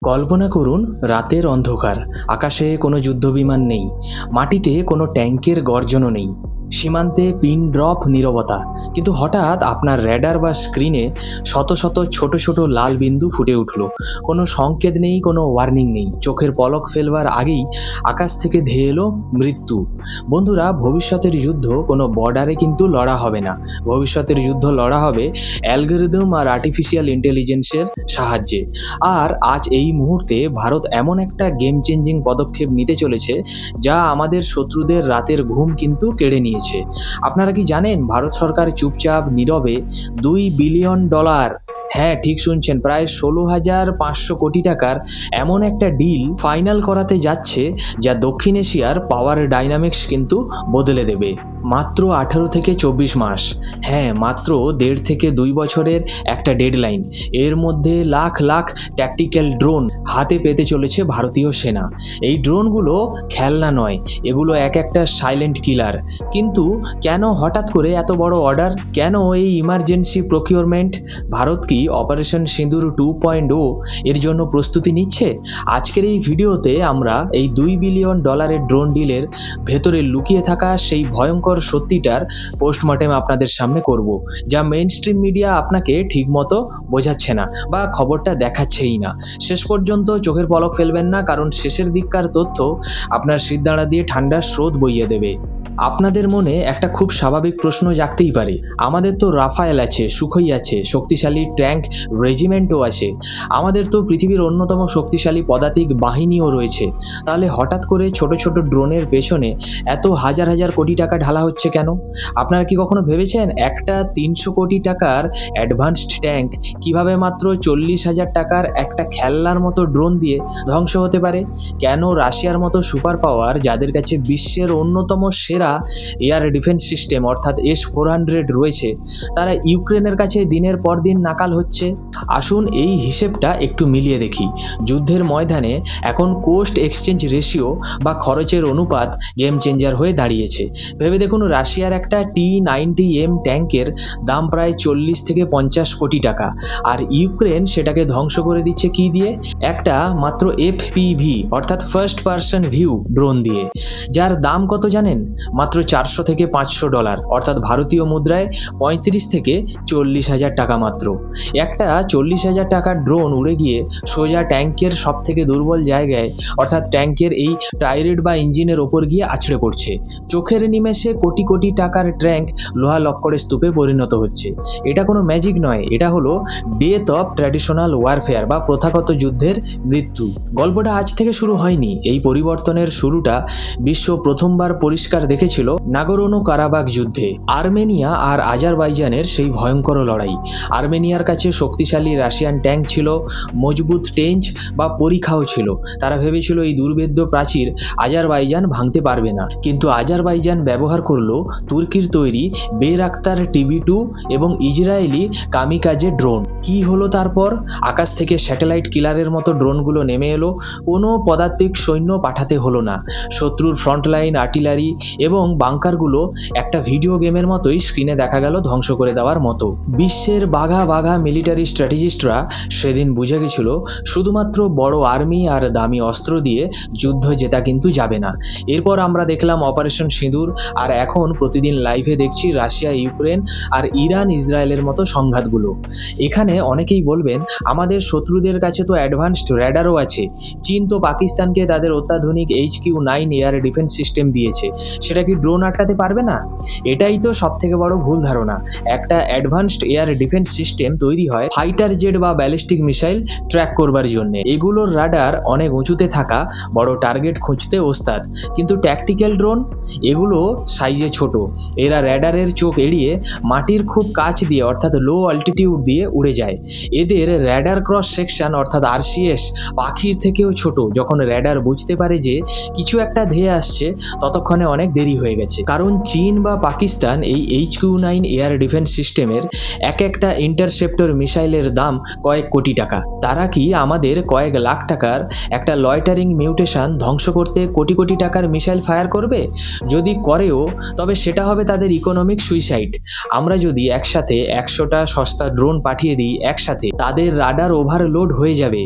কল্পনা করুন রাতের অন্ধকার, আকাশে কোনো যুদ্ধবিমান নেই, মাটিতে কোনো ট্যাঙ্কের গর্জনও নেই, সীমান্তে পিন ড্রপ নীরবতা। কিন্তু হঠাৎ আপনার র্যাডার বা স্ক্রিনে শত শত ছোট ছোট লাল বিন্দু ফুটে উঠল। কোনো সংকেত নেই, কোনো ওয়ার্নিং নেই, চোখের পলক ফেলবার আগেই আকাশ থেকে ধেয়ে এলো মৃত্যু। বন্ধুরা, ভবিষ্যতের যুদ্ধ কোনো বর্ডারে কিন্তু লড়া হবে না। ভবিষ্যতের যুদ্ধ লড়া হবে অ্যালগরিদম আর আর্টিফিশিয়াল ইন্টেলিজেন্সের সাহায্যে। আর আজ এই মুহূর্তে ভারত এমন একটা গেম চেঞ্জিং পদক্ষেপ নিতে চলেছে যা আমাদের শত্রুদের রাতের ঘুম কিন্তু কেড়ে নিয়েছে। আপনারা কি জানেন ভারত সরকার চুপচাপ নীরবে $2 বিলিয়ন, হ্যাঁ ঠিক শুনছেন, প্রায় 16,500 কোটি টাকার এমন একটা ডিল ফাইনাল করাতে যাচ্ছে যা দক্ষিণ এশিয়ার পাওয়ার ডাইনামিক্স কিন্তু বদলে দেবে। মাত্র 18 থেকে 24 মাস, হ্যাঁ মাত্র 1.5 থেকে 2 বছরের একটা ডেডলাইন। এর মধ্যে লাখ লাখ ট্যাকটিক্যাল ড্রোন হাতে পেতে চলেছে ভারতীয় সেনা। এই ড্রোনগুলো খেলনা নয়, এগুলো এক একটা সাইলেন্ট কিলার। কিন্তু কেন হঠাৎ করে এত বড় অর্ডার? কেন এই ইমার্জেন্সি প্রকিউরমেন্ট? ভারত কি অপারেশন সিঁদুর 2.0 এর জন্য প্রস্তুতি নিচ্ছে? আজকের এই ভিডিওতে আমরা এই $2 বিলিয়ন ড্রোন ডিলের ভেতরে লুকিয়ে থাকা সেই ভয়ঙ্কর সত্যিটার পোস্টমর্টেম আপনাদের সামনে করব, যা মেইন স্ট্রিম মিডিয়া আপনাকে ঠিকমতো বোঝাচ্ছে না বা খবরটা দেখাচ্ছেই না। শেষ পর্যন্ত চোখের পলক ফেলবেন না, কারণ শেষের দিককার তথ্য আপনার সিঁধদাঁড়া দিয়ে ঠান্ডার স্রোত বইয়ে দেবে। আপনাদের মনে একটা খুব স্বাভাবিক প্রশ্ন জাগতেই পারে, আমাদের তো রাফায়েল আছে, সুখোই আছে, শক্তিশালী ট্যাঙ্ক রেজিমেন্টও আছে, আমাদের তো পৃথিবীর অন্যতম শক্তিশালী পদাতিক বাহিনীও রয়েছে, তাহলে হঠাৎ করে ছোট ছোট ড্রোনের পেছনে এত হাজার হাজার কোটি টাকা ঢালা হচ্ছে কেন? আপনারা কি কখনো ভেবেছেন একটা 300 কোটি টাকার অ্যাডভান্সড ট্যাঙ্ক কিভাবে মাত্র 40,000 টাকার একটা খেলনার মতো ড্রোন দিয়ে ধ্বংস হতে পারে? কেন রাশিয়ার মতো সুপার পাওয়ার, যাদের কাছে বিশ্বের অন্যতম সেরা এয়ার ডিফেন্স সিস্টেম অর্থাৎ S-400 রয়েছে, তারা ইউক্রেনের কাছে দিনের পর দিন নাকাল হচ্ছে? আসুন এই হিসেবটা একটু মিলিয়ে দেখি। যুদ্ধের ময়দানে এখন কোস্ট এক্সচেঞ্জ রেশিও বা খরচের অনুপাত গেম চেঞ্জার হয়ে দাঁড়িয়েছে। ভেবে দেখুন, রাশিয়ার একটা T-90M ট্যাঙ্কের দাম প্রায় 40 থেকে 50 কোটি টাকা, আর ইউক্রেন সেটাকে ধ্বংস করে দিচ্ছে কি দিয়ে? একটা মাত্র FPV অর্থাৎ ফার্স্ট পার্সন ভিউ ড্রোন দিয়ে, যার দাম কত জানেন? মাত্র $400 থেকে $500, অর্থাৎ ভারতীয় মুদ্রায় 35 থেকে 40,000 টাকা মাত্র। একটা 40,000 টাকার ড্রোন উড়ে গিয়ে সোজা ট্যাঙ্কের সব থেকে দুর্বল জায়গায়, অর্থাৎ ট্যাঙ্কের এই টাইরেট বা ইঞ্জিনের ওপর গিয়ে আছড়ে পড়ছে। চোখের নিমেষে কোটি কোটি টাকার ট্যাঙ্ক লোহা লক্করের স্তূপে পরিণত হচ্ছে। এটা কোনো ম্যাজিক নয়, এটা হলো ডেথ অফ ট্র্যাডিশনাল ওয়ারফেয়ার বা প্রথাগত যুদ্ধের মৃত্যু। গল্পটা আজ থেকে শুরু হয়নি। এই পরিবর্তনের শুরুটা বিশ্ব প্রথমবার পরিষ্কার দেখেছিল নাগরোনো কারাবাখ যুদ্ধে, আর্মেনিয়া আর আজারবাইজানের সেই ভয়ঙ্কর লড়াই। আর্মেনিয়ার কাছে শক্তিশালী রাশিয়ান ট্যাঙ্ক ছিল, মজবুত টেঞ্চ বা পরিখাও ছিল। তারা ভেবেছিল এই দুর্ভেদ্য প্রাচীর আজারবাইজান ভাঙতে পারবে না, কিন্তু আজারবাইজান ব্যবহার করলো তুর্কির তৈরি বেরাক্তার TB2 এবং ইসরায়েলি কামিকাজে ড্রোন। কি হলো তারপর? আকাশ থেকে স্যাটেলাইট কিলারের মতো ড্রোনগুলো নেমে এলো। কোনো পদাতিক সৈন্য পাঠাতে হলো না। শত্রুর ফ্রন্টলাইন আর্টিলারি এবং বাংকারগুলো একটা ভিডিও গেমের মতোই স্ক্রিনে দেখা গেল ধ্বংস করে দেওয়ার মতো। বিশ্বের বাঘা বাঘা মিলিটারি স্ট্র্যাটেজিস্টরা সেদিন বুঝে গেছিল শুধুমাত্র বড় আর্মি আর দামি অস্ত্র দিয়ে যুদ্ধ জেতা কিন্তু যাবে না। এরপর আমরা দেখলাম অপারেশন সিঁদুর, আর এখন প্রতিদিন লাইভে দেখছি রাশিয়া ইউক্রেন আর ইরান ইসরায়েলের মতো সংঘাতগুলো। এখানে অনেকেই বলবেন, আমাদের শত্রুদের কাছে তো অ্যাডভান্সড র্যাডারও আছে। চীন তো পাকিস্তানকে তাদের অত্যাধুনিক HQ-9 এয়ার ডিফেন্স সিস্টেম দিয়েছে, সেটা কি ড্রোন আটকাতে পারবে না? এটাই তো সব থেকে বড় ভুল ধারণা। একটা অ্যাডভান্সড এয়ার ডিফেন্স সিস্টেম তৈরি হয় ফাইটার জেট বা ব্যালিস্টিক মিসাইল ট্র্যাক করবার জন্য। এগুলোর রাডার অনেক উঁচুতে থাকা বড় টার্গেট খুঁজতে ওস্তাদ, কিন্তু ট্যাকটিক্যাল ড্রোন এগুলো সাইজে ছোট। এরা র্যাডারের চোখ এড়িয়ে মাটির খুব কাছ দিয়ে অর্থাৎ লো অল্টিটিউড দিয়ে উড়ে যায়। এদের র্যাডার ক্রস সেকশন অর্থাৎ RCS পাখির থেকেও ছোট। যখন র্যাডার বুঝতে পারে যে কিছু একটা ধেয়ে আসছে, ততক্ষণে অনেক দেরি দেরি হয়ে গেছে, কারণ চীন বা পাকিস্তান এই HQ-9 এয়ার ডিফেন্স সিস্টেমের একটা ইন্টারসেপ্টর মিসাইলের দাম কয়েক কোটি টাকা। তারা কি আমাদের কয়েক লাখ টাকার একটা লয়টারিং মিউটেশন ধ্বংস করতে কোটি কোটি টাকার মিসাইল ফায়ার করবে? যদি করেও, তবে সেটা হবে তাদের ইকোনমিক সুইসাইড। আমরা যদি একসাথে 100টা সস্তা ড্রোন পাঠিয়ে দিই একসাথে, তাদের রাডার ওভারলোড হয়ে যাবে,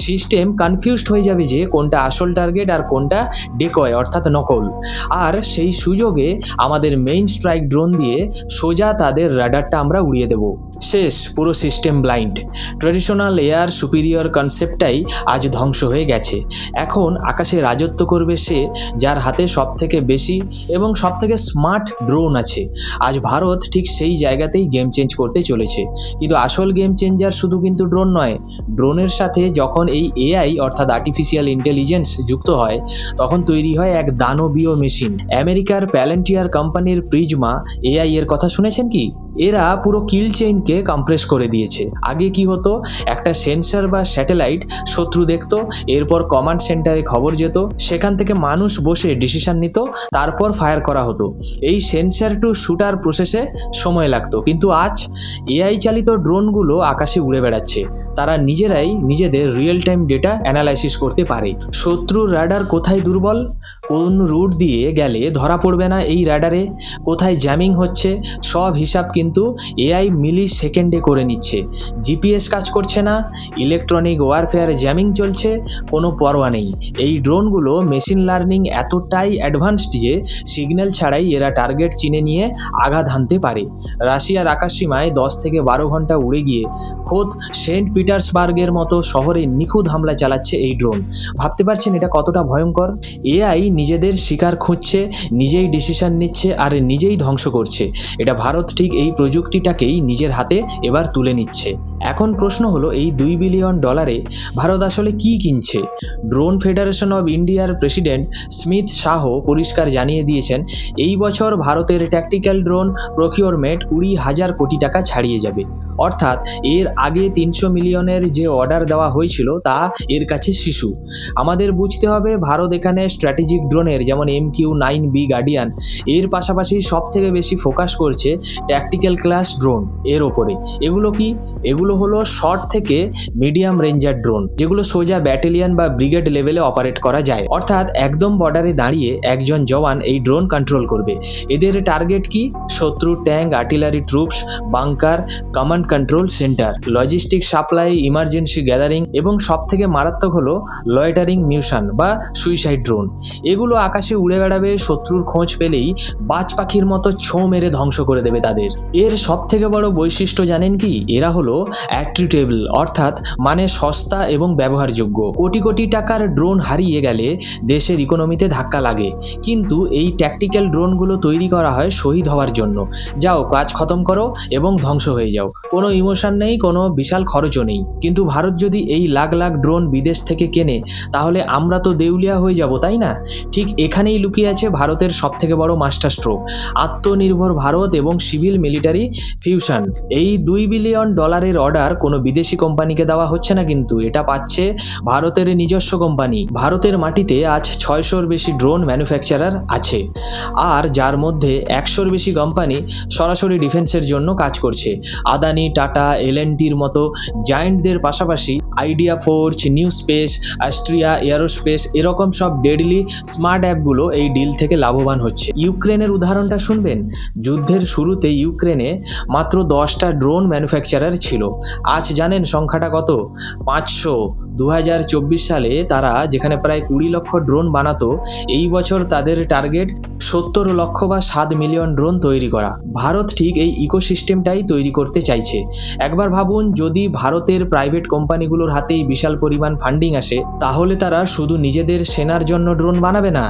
সিস্টেম কনফিউজড হয়ে যাবে যে কোনটা আসল টার্গেট আর কোনটা ডেকয় অর্থাৎ নকল। আর সেই সুযোগে আমাদের মেইন স্ট্রাইক ড্রোন দিয়ে সোজা তাদের রাডারটা আমরা উড়িয়ে দেব। শেষ, পুরো system blind. Traditional air superior কনসেপ্টটাই আজ ধ্বংস হয়ে গেছে। এখন আকাশে রাজত্ব করবে সে যার হাতে সবথেকে বেশি এবং সবথেকে স্মার্ট ড্রোন আছে। আজ ভারত ঠিক সেই জায়গাতেই গেম চেঞ্জ করতে চলেছে। কিন্তু আসল গেম চেঞ্জার শুধু কিন্তু ড্রোন নয়, ড্রোনের সাথে যখন এই AI অর্থাৎ আর্টিফিশিয়াল ইন্টেলিজেন্স যুক্ত হয়, তখন তৈরি হয় এক দানবীয় মেশিন। আমেরিকার প্যালেন্টিয়ার কোম্পানির প্রিজমা AI এর কথা শুনেছেন কি? এরা পুরো কিল চেইনকে কম্প্রেস করে দিয়েছে। আগে কি হতো, একটা সেন্সর বা স্যাটেলাইট শত্রু দেখতো, এরপর কমান্ড সেন্টারে খবর যেত, সেখান থেকে মানুষ বসে ডিসিশন নিত, তারপর ফায়ার করা হতো। এই সেন্সর টু শুটার প্রসেসে সময় লাগতো। কিন্তু আজ AI চালিত ড্রোনগুলো আকাশে উড়ে বেড়াচ্ছে। তারা নিজেরাই নিজেদের রিয়েল টাইম ডেটা অ্যানালাইসিস করতে পারে। শত্রুর রাডার কোথায় দুর্বল, কোন রুট দিয়ে গেলে ধরা পড়বে না এই রাডারে, কোথায় জ্যামিং হচ্ছে, সব হিসাব কিন্তু AI মিলি সেকেন্ডে করে নিচ্ছে। GPS কাজ করছে না, ইলেকট্রনিক ওয়ারফেয়ারে জ্যামিং চলছে, কোনো পরোয়া নেই। এই ড্রোনগুলো মেশিন লার্নিং এতটাই অ্যাডভান্সড যে সিগন্যাল ছাড়াই এরা টার্গেট চিনে নিয়ে আঘাত হানতে পারে। রাশিয়ার আকাশসীমায় 10 থেকে 12 ঘন্টা উড়ে গিয়ে খোদ সেন্ট পিটার্সবার্গের মতো শহরে নিখুঁত হামলা চালাচ্ছে এই ড্রোন। ভাবতে পারছেন এটা কতটা ভয়ঙ্কর? AI নিজেদের শিকার খুঁজছে, নিজেই ডিসিশন নিচ্ছে আর নিজেই ধ্বংস করছে। এটা ভারত ঠিক এই প্রযুক্তিটাকেই নিজের হাতে এবার তুলে নিচ্ছে। এখন প্রশ্ন হলো, এই $2 বিলিয়ন ভারত আসলে কি কিনছে? ড্রোন ফেডারেশন অব ইন্ডিয়ার প্রেসিডেন্ট স্মিথ শাহ পরিষ্কার জানিয়ে দিয়েছেন, এই বছর ভারতের ট্যাকটিক্যাল ড্রোন প্রকিউরমেন্ট 20,000 কোটি টাকা ছাড়িয়ে যাবে। অর্থাৎ এর আগে 300 মিলিয়নের যে অর্ডার দেওয়া হয়েছিল তা এর কাছে শিশু। আমাদের বুঝতে হবে, ভারত এখানে স্ট্র্যাটেজিক ড্রোনের যেমন MQ-9B গার্ডিয়ান এর পাশাপাশি সব থেকে বেশি ফোকাস করছে ট্যাকটিক্যাল ক্লাস ড্রোন এর ওপরে। এগুলো কি? এগুলো হলো শর্ট থেকে মিডিয়াম রেঞ্জার ড্রোন, যেগুলো সোজা ব্যাটালিয়ন বা ব্রিগেড লেভেলে অপারেট করা যায়। অর্থাৎ একদম বর্ডারে দাঁড়িয়ে একজন জওয়ান এই ড্রোন কন্ট্রোল করবে। এদের টার্গেট কি? শত্রু tank, artillery troops, bunker, command control centre, logistic supply, emergency gathering এবং সব থেকে মারাত্মক হলো লয়টারিং মিউশন বা সুইসাইড ড্রোন। এগুলো আকাশে উড়ে বেড়াবে, শত্রুর খোঁজ পেলেই বাজ পাখির মতো ছোঁ মেরে ধ্বংস করে দেবে তাদের। এর সব থেকে বড় বৈশিষ্ট্য জানেন কি? এরা হলো অ্যাট্রিটেবল, অর্থাৎ মানে সস্তা এবং ব্যবহারযোগ্য। কোটি কোটি টাকার ড্রোন হারিয়ে গেলে দেশের ইকোনমিতে ধাক্কা লাগে, কিন্তু এই ট্যাকটিক্যাল ড্রোনগুলো তৈরি করা হয় শহীদ হওয়ার জন্য। যাও কাজ খতম করো এবং ধ্বংস হয়ে যাও, কোনো ইমোশন নেই, কোনো বিশাল খরচও নেই। কিন্তু ভারত যদি এই লাখ লাখ ড্রোন বিদেশ থেকে কেনে, তাহলে আমরা তো দেউলিয়া হয়ে যাব, তাই না? ঠিক এখানেই লুকিয়ে আছে ভারতের সব থেকে বড় মাস্টার স্ট্রোক, আত্মনির্ভর ভারত এবং সিভিল মিলিটারি ফিউশন। এই $2 বিলিয়ন অর্ডার কোনো বিদেশি কোম্পানিকে দেওয়া হচ্ছে না, কিন্তু এটা পাচ্ছে ভারতের নিজস্ব কোম্পানি। ভারতের মাটিতে আজ 600-র বেশি ড্রোন ম্যানুফ্যাকচারার আছে, আর যার মধ্যে 100-র বেশি কোম্পানি সরাসরি ডিফেন্সের জন্য কাজ করছে। আদানি, টাটা, L&Tর মতো জায়েন্টদের পাশাপাশি idea forge, new space, Austria aerospace এরকম সব ডেডলি স্মার্ট অ্যাপগুলো এই ডিল থেকে লাভবান হচ্ছে। ইউক্রেনের উদাহরণটা শুনবেন। যুদ্ধের শুরুতে ইউক্রেনে মাত্র 10টা ড্রোন ম্যানুফ্যাকচারার ছিল। আজ জানেন সংখ্যাটা কত? 500। 2024 সালে তারা যেখানে প্রায় 20 লক্ষ ড্রোন বানাতো, এই বছর তাদের টার্গেট 70 লক্ষ বা 7 মিলিয়ন ড্রোন তৈরি করা। ভারত ঠিক এই ইকোসিস্টেমটাই তৈরি করতে চাইছে। একবার ভাবুন, যদি ভারতের প্রাইভেট কোম্পানিগুলোর হাতেই বিশাল পরিমাণ ফান্ডিং আসে, তাহলে তারা শুধু নিজেদের সেনার জন্য ড্রোন বানাবে না,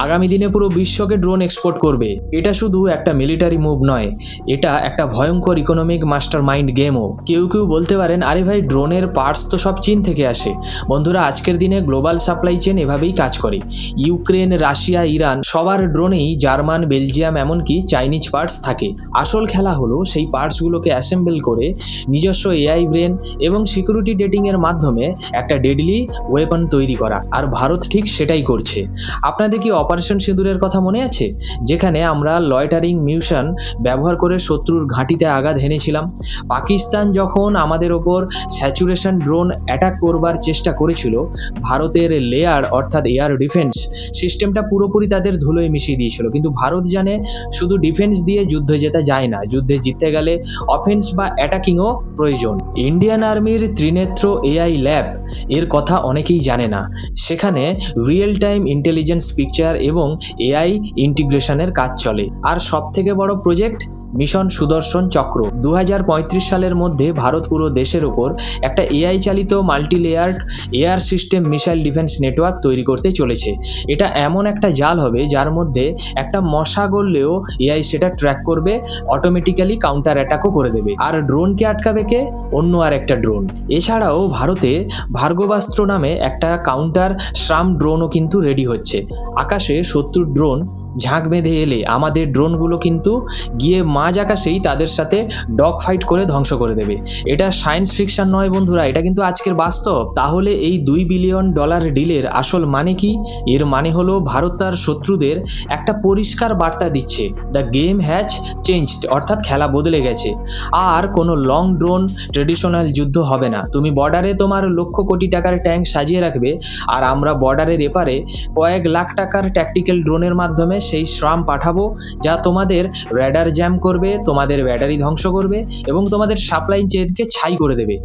আগামী দিনে পুরো বিশ্বকে ড্রোন এক্সপোর্ট করবে। এটা শুধু একটা মিলিটারি মুভ নয়, এটা একটা ভয়ঙ্কর ইকোনমিক মাস্টার মাইন্ড গেমও। কেউ কেউ বলতে পারেন, আরে ভাই, ড্রোনের পার্টস তো সব চীন থেকে আসে। বন্ধুরা, আজকের দিনে গ্লোবাল সাপ্লাই চেন এভাবেই কাজ করে। ইউক্রেন, রাশিয়া, ইরান সবার ড্রোনেই জার্মান, বেলজিয়াম এমনকি চাইনিজ পার্টস থাকে। আসল খেলা হলো সেই পার্টসগুলোকে অ্যাসেম্বল করে নিজস্ব AI ব্রেন এবং সিকিউরিটি ডেটিংয়ের মাধ্যমে একটা ডেডলি ওয়েপন তৈরি করা। আর ভারত ঠিক সেটাই করছে। আপনাদের কি অপারেশন সিঁদুরের কথা মনে আছে, যেখানে আমরা লয়টারিং মিউশন ব্যবহার করে শত্রুর ঘাঁটিতে আঘাত হেনেছিলাম? পাকিস্তান যখন আমাদের ওপর স্যাচুরেশন ড্রোন অ্যাটাক করবার চেষ্টা করেছিল, ভারতের লেয়ার অর্থাৎ এয়ার ডিফেন্স সিস্টেমটা পুরোপুরি তাদের ধুলোয় মিশিয়ে দিয়েছিল। কিন্তু ভারত জানে শুধু ডিফেন্স দিয়ে যুদ্ধ জেতা যায় না, যুদ্ধে জিততে গেলে অফেন্স বা অ্যাটাকিংও প্রয়োজন। ইন্ডিয়ান আর্মির ত্রিনেত্র এআই ল্যাব এর কথা অনেকেই জানে না। সেখানে রিয়েল টাইম ইন্টেলিজেন্স পিকচার এবং এআই ইন্টিগ্রেশনের কাজ চলে। আর সবথেকে বড় প্রজেক্ট মিশন সুদর্শন চক্র। 2035 সালের মধ্যে ভারত পুরো দেশের ওপর একটা এআই চালিত multi layered air system missile defence network তৈরি করতে চলেছে। এটা এমন একটা জাল হবে যার মধ্যে একটা মশা গড়লেও এআই সেটা ট্র্যাক করবে, অটোমেটিক্যালি কাউন্টার অ্যাটাকও করে দেবে। আর ড্রোনকে আটকাবে কে? অন্য আর একটা ড্রোন। এছাড়াও ভারতে ভার্গবাস্ত্র নামে একটা কাউন্টার স্রাম ড্রোনও কিন্তু রেডি হচ্ছে। আকাশে শত্রুর ড্রোন ঝাঁক বেঁধে এলে আমাদের ড্রোনগুলো কিন্তু গিয়ে মাঝ আকাশেই তাদের সাথে ডগ ফাইট করে ধ্বংস করে দেবে। এটা সায়েন্স ফিকশন নয় বন্ধুরা, এটা কিন্তু আজকের বাস্তব। তাহলে এই $2 বিলিয়ন ডিলের আসল মানে কি? এর মানে হলো ভারত তার শত্রুদের একটা পরিষ্কার বার্তা দিচ্ছে, দ্য গেম হ্যাজ চেঞ্জড, অর্থাৎ খেলা বদলে গেছে। আর কোনো লং ড্রোন ট্রেডিশনাল যুদ্ধ হবে না। তুমি বর্ডারে তোমার লক্ষ কোটি টাকার ট্যাঙ্ক সাজিয়ে রাখবে, আর আমরা বর্ডারের এপারে কয়েক লাখ টাকার ট্যাকটিক্যাল ড্রোনের মাধ্যমে সেই শ্রাম পাঠাবো, যা তোমাদের র্যাডার জ্যাম করবে, তোমাদের ব্যাটারি ধ্বংস করবে এবং তোমাদের সাপ্লাই চেনকে ছাই করে দেবে।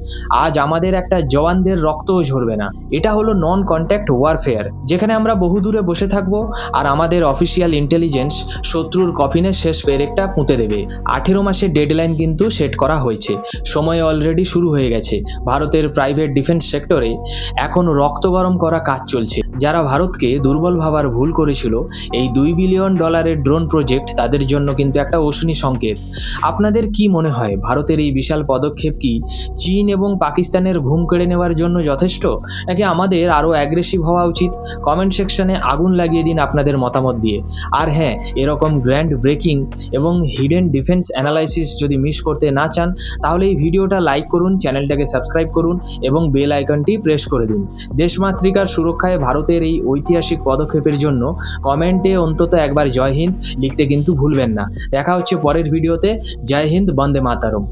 আজ আমাদের একটা জওয়ানদের রক্তও ঝরবে না। এটা হলো নন কন্ট্যাক্ট ওয়ারফেয়ার, যেখানে আমরা বহু দূরে বসে থাকবো আর আমাদের অফিসিয়াল ইন্টেলিজেন্স শত্রুর কফিনের শেষ পেরেকটা পুঁতে দেবে। 18 মাসের ডেডলাইন কিন্তু সেট করা হয়েছে। সময় অলরেডি শুরু হয়ে গেছে। ভারতের প্রাইভেট ডিফেন্স সেক্টরে এখন রক্ত গরম করা কাজ চলছে। যারা ভারতকে দুর্বল ভাবার ভুল করেছিল, এই $2 বিলিয়ন ড্রোন প্রজেক্ট তাদের জন্য কিন্তু একটা অশনি সংকেত। আপনাদের কি মনে হয়, ভারতের এই বিশাল পদক্ষেপ কি চীন এবং পাকিস্তানের ঘুম কেড়ে নেওয়ার জন্য যথেষ্ট, নাকি আমাদের আরও অ্যাগ্রেসিভ হওয়া উচিত? কমেন্ট সেকশনে আগুন লাগিয়ে দিন আপনাদের মতামত দিয়ে। আর হ্যাঁ, এরকম গ্র্যান্ড ব্রেকিং এবং হিডেন ডিফেন্স অ্যানালাইসিস যদি মিস করতে না চান, তাহলে এই ভিডিওটা লাইক করুন, চ্যানেলটাকে সাবস্ক্রাইব করুন এবং বেল আইকনটি প্রেস করে দিন। দেশমাতৃকার সুরক্ষায় ভারতের এই ঐতিহাসিক পদক্ষেপের জন্য কমেন্টে অন্তত একবার জয় হিন্দ লিখতে কিন্তু ভুলবেন না। দেখা হচ্ছে পরের ভিডিওতে। জয় হিন্দ, বন্দে মাতরম।